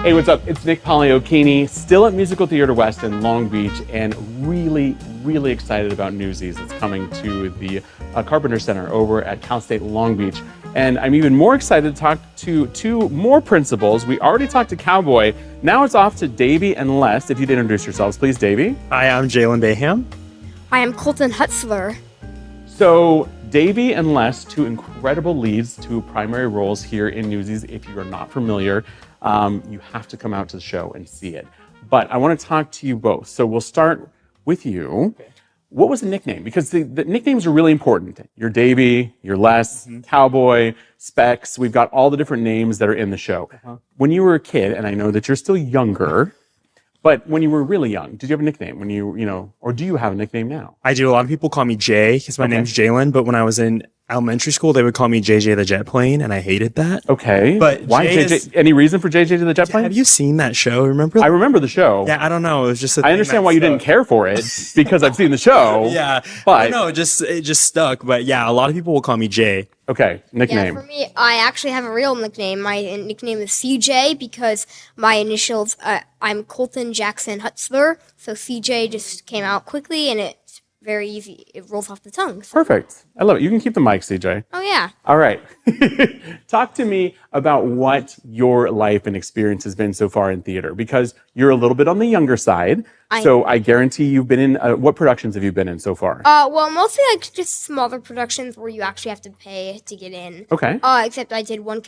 Hey, what's up? It's Nick Poliokini, still at Musical Theater West in Long Beach, and really excited about Newsies. It's coming to the Carpenter Center over at Cal State Long Beach. And I'm even more excited to talk to two more principals. We already talked to Cowboy. Now it's off to Davey and Les. If you'd introduce yourselves, please, Davey. Hi, I'm Jaylen Baham. Hi, I'm Colton Hutzler. So, Davey and Les, two incredible leads, two primary roles here in Newsies. If you are not familiar, you have to come out to the show and see it. But I want to talk to you both. So we'll start with you. Okay. What was the nickname? Because the nicknames are really important. You're Davey, you're Les, Cowboy, Specs. We've got all the different names that are in the show. When you were a kid, and I know that you're still younger, but when you were really young, did you have a nickname? When you know, or do you have a nickname now? I do. A lot of people call me Jay because my name's Jaylen, but when I was in elementary school, they would call me JJ the Jet Plane, and I hated that. Okay. But why JJ? Any reason for JJ to the Jet Plane? Have you seen that show? Remember? I remember the show. Yeah, I don't know. It was just I understand why you didn't care for it because I've seen the show. Yeah. But no, it just stuck. But yeah, a lot of people will call me Jay. Okay, nickname. Yeah, for me, I actually have a real nickname. My nickname is CJ because my initials, I'm Colton Jackson Hutzler. So CJ just came out quickly and it's very easy. It rolls off the tongue. So. Perfect. I love it. You can keep the mic, CJ. Oh, yeah. All right. Talk to me about what your life and experience has been so far in theater, because you're a little bit on the younger side. So I guarantee you've been in, what productions have you been in so far? Well, mostly like just smaller productions where you actually have to pay to get in. Okay. Except I did one,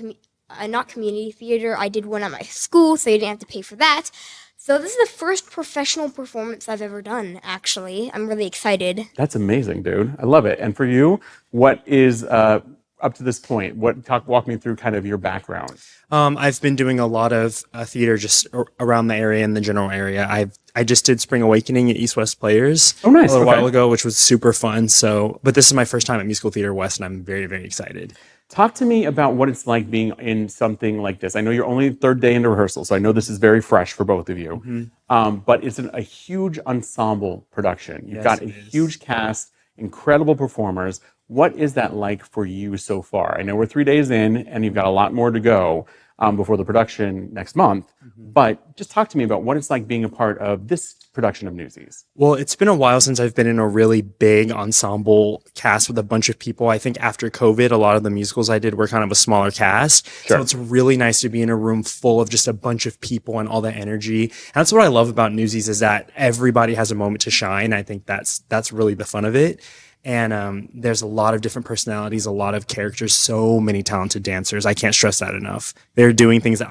not community theater. I did one at my school, so you didn't have to pay for that. So this is the first professional performance I've ever done, actually. I'm really excited. That's amazing, dude. I love it. And for you, what is up to this point? Walk me through kind of your background. I've been doing a lot of theater just around the area in the general area. I just did Spring Awakening at East West Players a little while ago, which was super fun. But this is my first time at Musical Theater West, and I'm very excited. Talk to me about what it's like being in something like this. I know you're only third day into rehearsal, so I know this is very fresh for both of you. But it's a huge ensemble production. You've got a huge cast, incredible performers. What is that like for you so far? I know we're 3 days in, and you've got a lot more to go before the production next month. But just talk to me about what it's like being a part of this production of Newsies. Well, it's been a while since I've been in a really big ensemble cast with a bunch of people. I think after COVID, a lot of the musicals I did were kind of a smaller cast. Sure. So it's really nice to be in a room full of just a bunch of people and all the energy. And that's what I love about Newsies, is that everybody has a moment to shine. I think that's really the fun of it. And there's a lot of different personalities, a lot of characters, so many talented dancers. I can't stress that enough. They're doing things that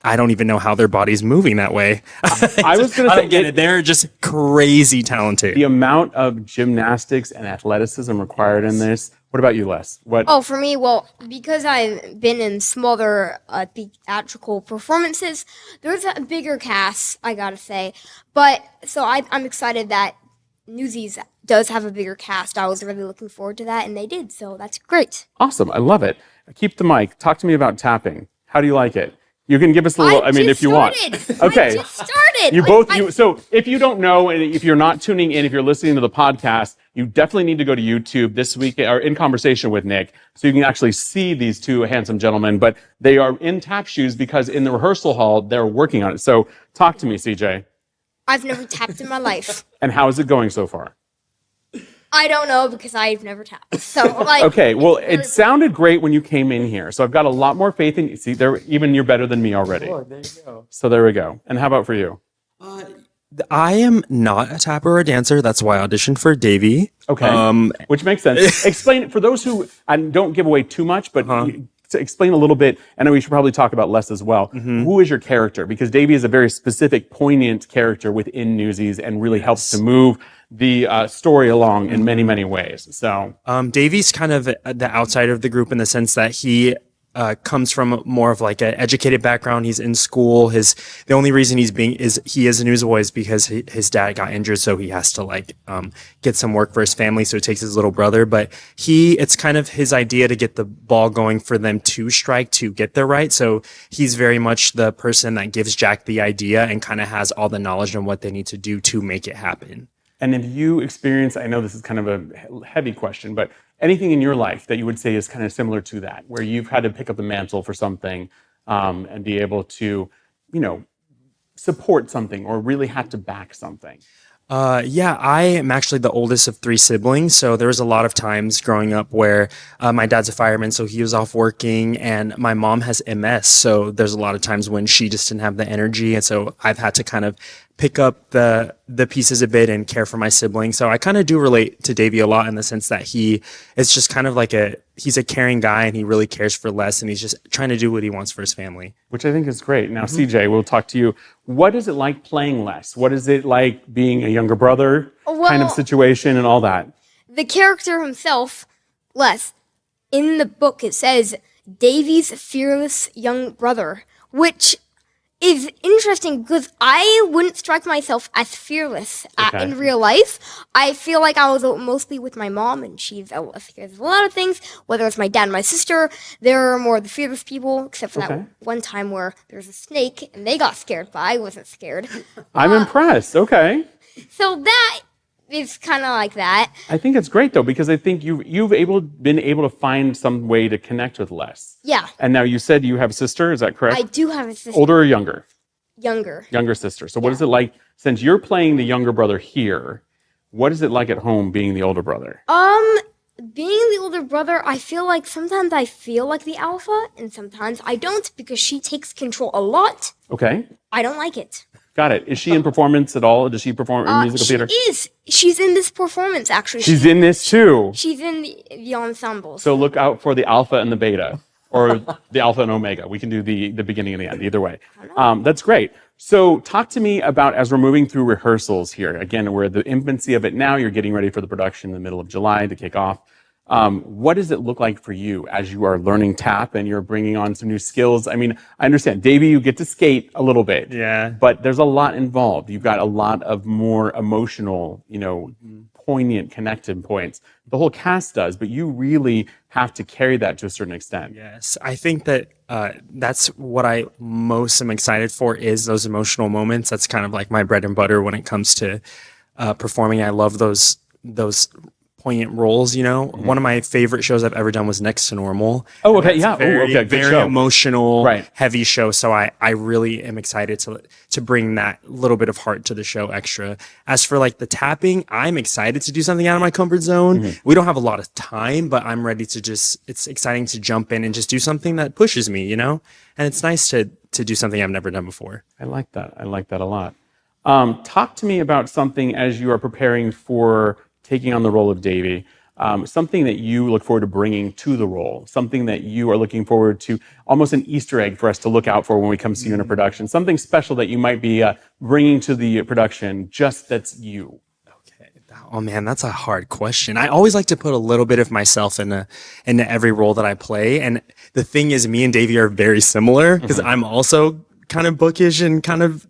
I don't even know how their body's moving that way. I was going to say, get it. They're just crazy talented. The amount of gymnastics and athleticism required in this. What about you, Les? Oh, for me, well, because I've been in smaller theatrical performances, there's a bigger cast, I gotta say. But so I'm excited that Newsies does have a bigger cast. I was really looking forward to that, and they did, so that's great. Awesome. I love it. Keep the mic. Talk to me about tapping. How do you like it? You can give us a little, if you want. Okay. I just started. So if you don't know, and if you're not tuning in, if you're listening to the podcast, you definitely need to go to YouTube this week, or in conversation with Nick, so you can actually see these two handsome gentlemen. But they are in tap shoes because in the rehearsal hall, they're working on it. So talk to me, CJ. I've never tapped in my life. And how is it going so far? I don't know because I've never tapped. So okay, well, it sounded great when you came in here. So I've got a lot more faith in you. See, you're better than me already. Oh, there you go. So there we go. And how about for you? I am not a tapper or a dancer. That's why I auditioned for Davey. Okay, which makes sense. Explain it for those who, and don't give away too much, but to explain a little bit. I know we should probably talk about Les as well. Who is your character? Because Davey is a very specific, poignant character within Newsies and really helps to move the story along in many ways. So Davey's kind of the outsider of the group in the sense that he comes from more of like an educated background. He's in school. The only reason he is a newsboy is because his dad got injured, so he has to get some work for his family. So he takes his little brother, but it's kind of his idea to get the ball going for them to strike to get there right. So he's very much the person that gives Jack the idea and kind of has all the knowledge on what they need to do to make it happen. And if you experience, I know this is kind of a heavy question, but anything in your life that you would say is kind of similar to that, where you've had to pick up the mantle for something and be able to support something or really had to back something? Yeah, I am actually the oldest of three siblings. So there was a lot of times growing up where my dad's a fireman, so he was off working, and my mom has MS. So there's a lot of times when she just didn't have the energy. And so I've had to kind of pick up the pieces a bit and care for my siblings. So I kind of do relate to Davey a lot in the sense that he is just kind of like he's a caring guy, and he really cares for Les, and he's just trying to do what he wants for his family. Which I think is great. Now, CJ, we'll talk to you. What is it like playing Les? What is it like being a younger brother kind of situation and all that? The character himself, Les, in the book it says Davey's fearless young brother, which is interesting because I wouldn't strike myself as fearless in real life. I feel like I was mostly with my mom, and she's scared of a lot of things, whether it's my dad and my sister. They're more the fearless people, except for that one time where there's a snake and they got scared, but I wasn't scared. I'm impressed. Okay. So that is kind of like that. I think it's great, though, because I think you've been able to find some way to connect with Les. Yeah. And now you said you have a sister, is that correct? I do have a sister. Older or younger? Younger. Younger sister. So what is it like, since you're playing the younger brother here, what is it like at home being the older brother? Being the older brother, I feel like sometimes I feel like the alpha, and sometimes I don't, because she takes control a lot. Okay. I don't like it. Got it. Is she in performance at all? Does she perform in musical theater? She is. She's in this performance, actually. She's in this too. She's in the ensemble. So look out for the alpha and the beta, or the alpha and omega. We can do the beginning and the end, either way. That's great. So talk to me about, as we're moving through rehearsals here, again, we're at the infancy of it now, you're getting ready for the production in the middle of July to kick off. What does it look like for you as you are learning tap and you're bringing on some new skills? I mean, I understand, Davey, you get to skate a little bit. Yeah. But there's a lot involved. You've got a lot of more emotional, poignant connected points. The whole cast does, but you really have to carry that to a certain extent. Yes, I think that that's what I most am excited for, is those emotional moments. That's kind of like my bread and butter when it comes to performing. I love those poignant roles, One of my favorite shows I've ever done was Next to Normal. Oh, okay, yeah. Very show. Emotional, heavy show. So I really am excited to bring that little bit of heart to the show extra. As for like the tapping, I'm excited to do something out of my comfort zone. We don't have a lot of time, but I'm ready to it's exciting to jump in and just do something that pushes me, And it's nice to do something I've never done before. I like that. I like that a lot. Talk to me about something as you are preparing for taking on the role of Davey, something that you look forward to bringing to the role, something that you are looking forward to, almost an Easter egg for us to look out for when we come see you in a production, something special that you might be bringing to the production, just that's you. Okay. Oh man, that's a hard question. I always like to put a little bit of myself into every role that I play. And the thing is, me and Davey are very similar, because I'm also kind of bookish and kind of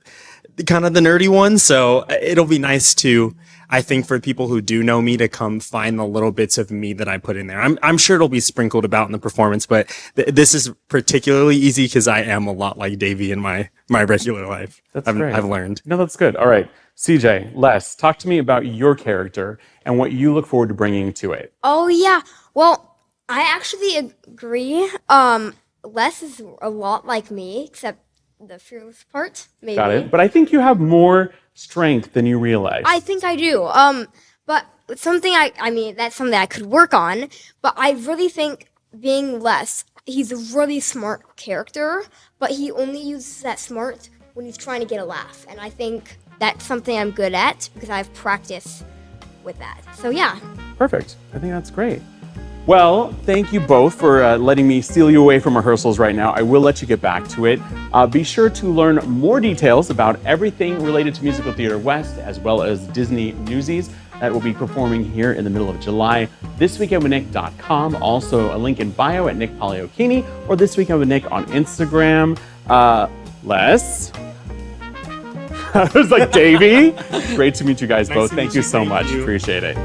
the nerdy one. So it'll be nice to, I think, for people who do know me, to come find the little bits of me that I put in there. I'm sure it'll be sprinkled about in the performance, but this is particularly easy because I am a lot like Davey in my regular life. That's great. I've learned. No, that's good. All right. CJ, Les, talk to me about your character and what you look forward to bringing to it. Oh, yeah. Well, I actually agree. Les is a lot like me, except the fearless part, maybe. Got it. But I think you have more strength than you realize. I think I do. But something I mean, that's something I could work on. But I really think being Les, he's a really smart character, but he only uses that smart when he's trying to get a laugh. And I think that's something I'm good at because I have practice with that. So yeah. Perfect. I think that's great. Well, thank you both for letting me steal you away from rehearsals right now. I will let you get back to it. Be sure to learn more details about everything related to Musical Theater West, as well as Disney Newsies, that will be performing here in the middle of July. ThisWeekendWithNick.com. Also a link in bio at Nick Poliokini, or This Weekend with Nick on Instagram. Les? I was like, Davey? Great to meet you guys both. Thank you so much. Appreciate it.